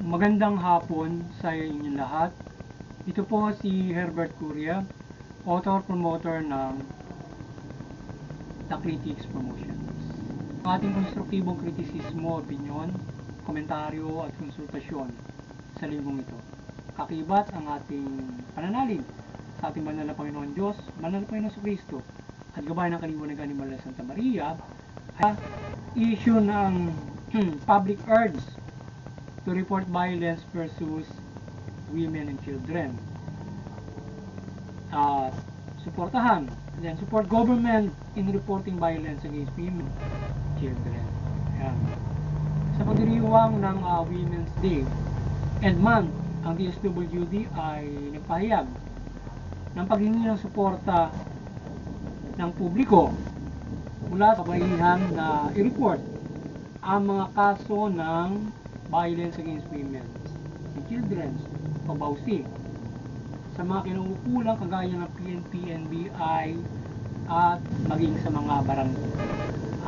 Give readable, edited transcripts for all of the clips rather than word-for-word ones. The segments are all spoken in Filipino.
Magandang hapon sa inyo lahat. Ito po si Herbert Curia, author-promoter ng The Critics Promotions. Ang ating konstruktibong kritisismo, opinyon, komentaryo at konsultasyon sa linggong ito. Kakibat ang ating pananalig sa ating banal na Panginoon Diyos, banal na Panginoon Kristo, at gabay ng kaliwanagan ni Maria Santa Maria, ay issue ng public urge to report violence versus women and children. Suportahan, then support government in reporting violence against women and children. Ayan. Sa pagdiriwang ng Women's Day and Month, ang DSWD ay nagpahayag ng paghingi ng suporta ng publiko mula sa kabahihan na i-report ang mga kaso ng violence against women and children o BAUSI sa mga kinauukulang kagaya ng PNP, NBI at maging sa mga barangay.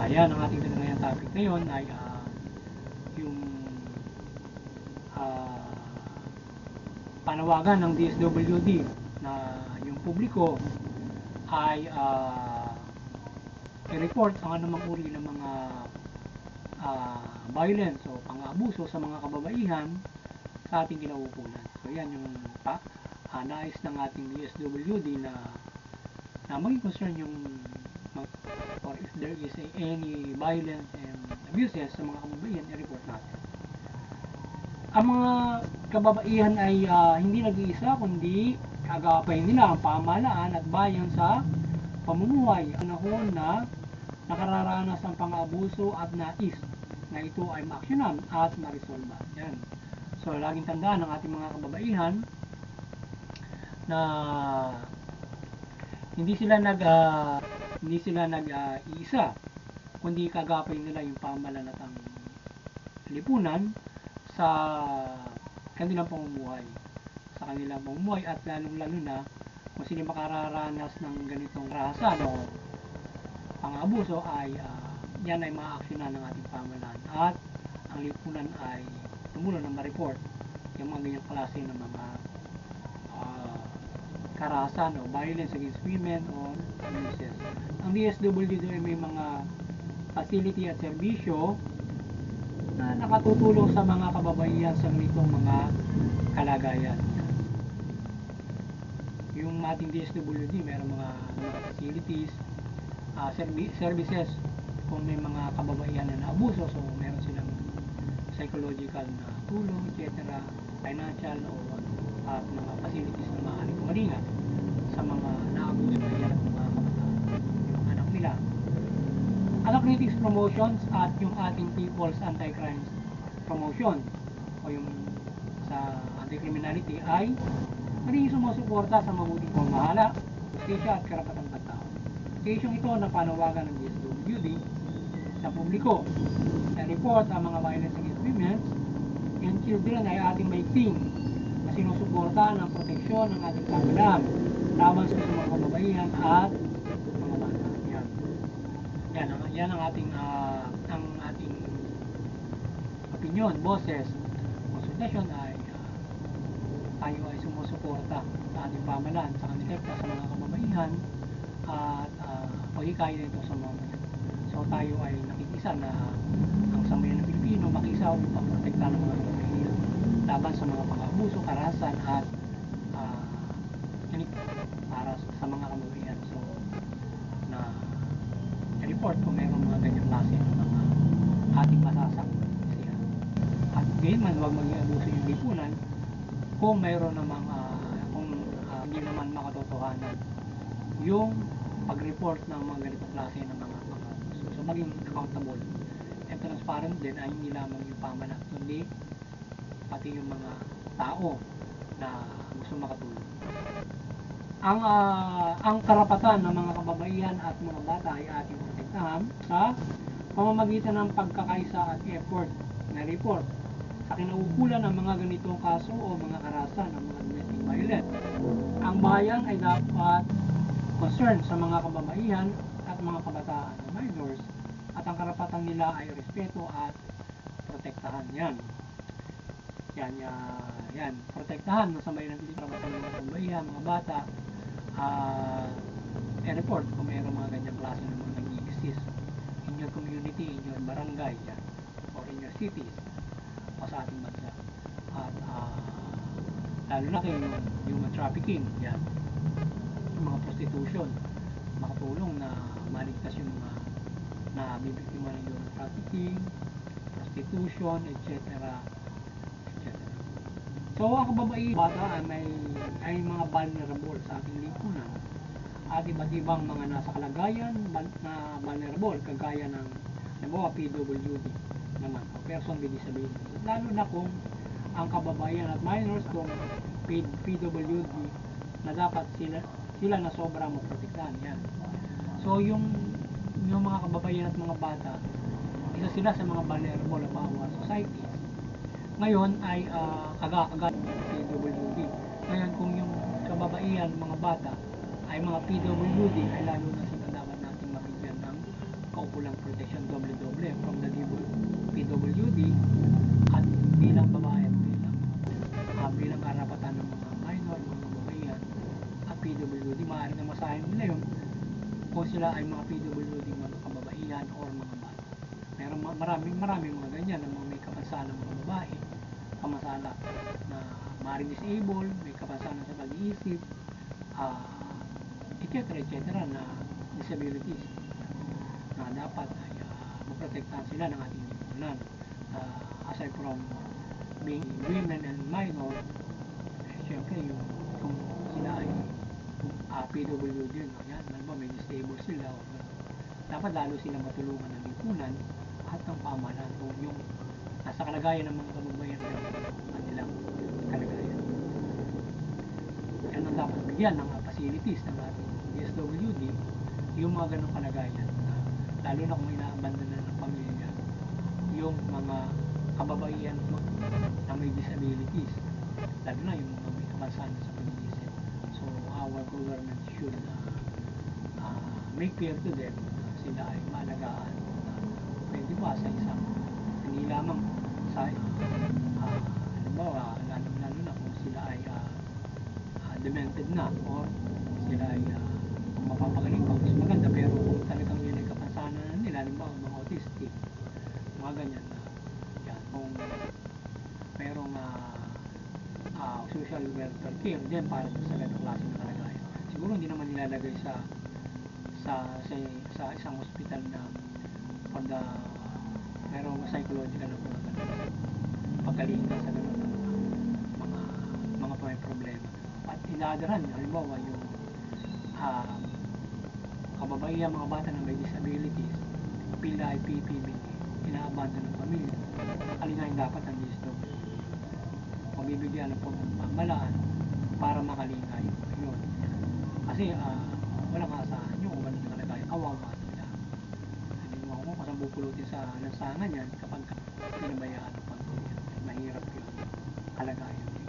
Ayan, ang ating ngayong topic ngayon ay yung panawagan ng DSWD na yung publiko ay i-report ang anumang uri ng mga violence o pang-abuso sa mga kababaihan sa ating kinauukulan. So yan yung nais ng ating DSWD na maging concern yung or if there is any violence and abuses sa mga kababaihan, i-report natin. Ang mga kababaihan ay hindi nag-iisa kundi kagapay nila ang pamahalaan at bayan sa pamumuhay. Panahon na nakararanas ng pang-abuso at nais na ito ay maaksyonan at ma-resolve. Yan. So, laging tandaan ng ating mga kababaihan na hindi sila nag-iisa kundi kagapay nila yung pamahalaan at ang lipunan sa kanilang pamumuhay. Sa kanilang pamumuhay at lalong-lalo na kung sila makararanas ng ganitong rahasan o pang-abuso ay yan ay ma-actionan ng ating pamahalaan at ang lipunan ay tumulong na ma-report yung mga ganyang klase ng mga karahasan o violence against women o abuses. Ang DSWD ay may mga facility at serbisyo na nakatutulong sa mga kababaihan sa ganitong mga kalagayan. Yung ating DSWD mayroong mga facilities, services kung may mga kababaihan na naabuso, so meron silang psychological na tulong, etc., financial at mga facilities na maaaring kumalinga sa mga naabuso na yan at mga kabataan, yung anak nila. Ang Critics Promotions at yung ating People's Anti-Crime Promotion o yung sa anti-criminality ay magiging sumusuporta sa mabuting pamamahala, justisya at karapatang pantao. Occasion ito na panawagan ng DSWD sa publiko na report ang mga violence against women and children ay ating maigting na sinusuporta ng proteksyon ng ating pamahalaan laban sa mga kababaihan at mga bata. Yan ang ating opinion, boses, konsultasyon ay tayo ay sumusuporta sa ating pamahalaan sa kanila sa mga kababaihan at pagkikaya nito sa mga yan. So tayo ay nakikisa na ang sambayan ng Pilipino makiisa upang protektahan ng mga kababaihan laban sa mga pang-abuso, karahasan at para sa mga kababaihan. So na report kung mayroong mga ganyang klase ng mga ating masasaktan siya. At ngayon man huwag maging abuso yung lipunan kung mayroon namang hindi naman makatotohanan yung pag-report ng mga ganitong klase ng mga pang-abuso. So maging accountable and transparent din ay hindi lamang yung pamahalaan kundi pati yung mga tao na gusto makatulong. Ang karapatan ng mga kababaihan at mga bata ay ating protektahan sa pamamagitan ng pagkakaisa at effort na report sa kinauukulan ng mga ganitong kaso o mga karahasan ng mga domestic violence. Ang bayan ay dapat concern sa mga kababaihan at mga kabataan o minors at ang karapatan nila ay respeto at protektahan yan. Yan, protektahan ng sambayan ng Pilipinas, karapatan ng mga kababaihan, mga bata, report kung mayroong mga ganyang klase ng mga nag-i-exist in your community, in your barangay, yan, or in your cities, o sa ating bansa. At lalo na kayo yung human trafficking, yan, yung mga prostitution, makatulong na maligtas yung mga na bibiktima ng human trafficking, prostitution, etc. So, ang kababaihan bata ay mga vulnerable sa ating lipunan at iba't ibang mga nasa kalagayan na vulnerable, kagaya ng PWD naman, o person with disability. Lalo na kung ang kababayan at minors kung PWD na dapat sila na sobrang maprotektahan yan. So, yung mga kababayan at mga bata, isa sila sa mga vulnerable of our society. Ngayon ay kagakagat ng PWD. Ngayon kung yung kababaihan, mga bata ay mga PWD, ay lalo na sila dapat natin mabigyan ng kaukulang protection, doble-doble from the PWD at bilang babae at bilang karapatan ng mga minor, mga kababaihan at PWD. Maaari na masahin nila yun kung sila ay mga PWD, mga kababaihan or mga bata. Meron maraming mga ganyan na may kapansanan ng mga babae, kamasala na maaaring disabled, may kapansanan sa pag-iisip, etc. na disabilities na dapat ay maprotektahan sila ng ating lipunan. Aside from being women and minor, syempre kung sila ay PWD yun, yan, may disabled sila, dapat lalo silang matulungan ng lipunan at ng pamahalaan kung yung nasa kalagayan ng mga kababayan kanilang kalagayan. Yan ang dapat bigyan ng facilities ng ating DSWD, yung mga ganong kalagayan, lalo na kung inaabandon na ng pamilya yung mga kababaihan na may disabilities, lalo na yung mga may kapansanan sa pag-iisip. So our government should make clear to them na sila ay maalagaan, pwede ba sa isang, hindi lamang sa halimbawa, lalo na kung sila ay demented na or sila ay mapapagaling pa, mas maganda. Pero kung talagang yun ay kapansanan nila, halimbawa mga autistic, mga ganyan na yan, kung mayroong social welfare care din para sa ganong klase ng kalagayan, siguro hindi naman nilalagay sa isang hospital na for the mayroong psychological na pagkalinga sa ganun mga may problema. At inadaran, halimbawa yung kababaihan, mga bata na may disabilities, PILA, PPB, inaabandon ng pamilya, kalingahin dapat ang DSWD o bibigyan ng pamahalaan para makalingay yun. Kasi walang asahan nyo kung ganun yung kalagayan, kawawa sila. Hindi mo ako kung saan bupulutin sa lansangan yan kapag pinabayaan ng pamilya. Mahirap yun, kalagayan yun.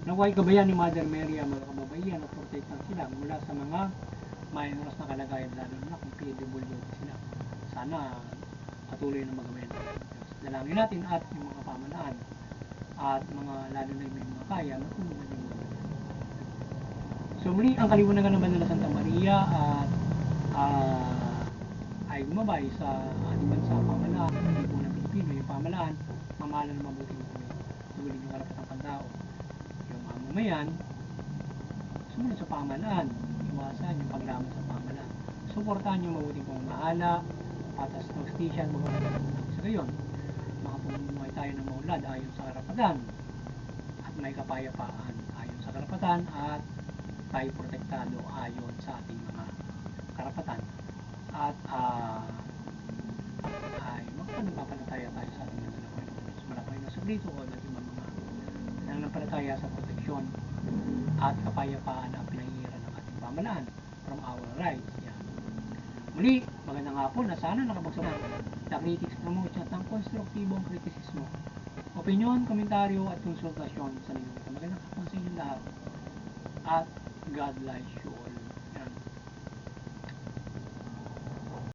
Naway kabayan ni Mother Mary ang mga kababaihan at protektan sila mula sa mga minors na kalagayan, lalo na kung PWD sila. Sana patuloy na magawain. Dalangin natin at yung mga pamahalaan at mga lalo na yung may mga kaya, matulungan yung mga. So muli, ang kaliwanagan ng Banal na Santa Maria at ay gumabay sa ating bansa, pamahalaan, hindi po ng Pilipino, yung pamahalaan, mamahalan ng mabuting tugulin yung karapatang pantao. Yung mamamayan, sumunod sa pamahalaan, iwasan yung paglaban sa pamahalaan. Suportahan yung mabuting pamamahala, patas na hustisya at magawa sa gayon. Makapamumuhay tayo ng maunlad ayon sa karapatan at may kapayapaan ayon sa karapatan at tayo protektado ayon sa ating mga karapatan at ay magpanampalataya tayo sa ating banal na Panginoon. Sumalang Panginoon sa Kristo o at ibang mga nananampalataya sa proteksyon at kapayapaan at pinahihiran ng ating pamahalaan from our rights. Yan. Muli, magandang hapon na sana nakapagsabi The Critics promotes ng konstruktibong kritisismo, opinyon, komentaryo at konsultasyon sa linggo. Magandang hapon sa inyong lahat at God bless you all.